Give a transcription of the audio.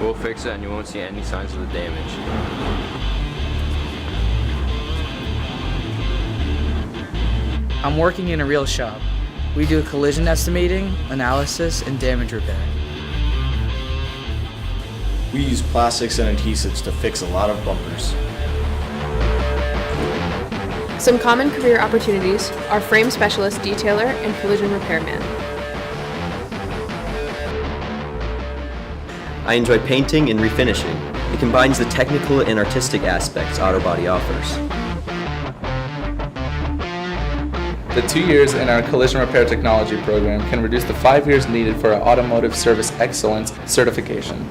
We'll fix it and you won't see any signs of the damage. I'm working in a real shop. We do collision estimating, analysis, and damage repair. We use plastics and adhesives to fix a lot of bumpers. Some common career opportunities are frame specialist detailer and collision repairman. I enjoy painting and refinishing. It combines the technical and artistic aspects auto body offers. The 2 years in our collision repair technology program can reduce the 5 years needed for our automotive service excellence certification.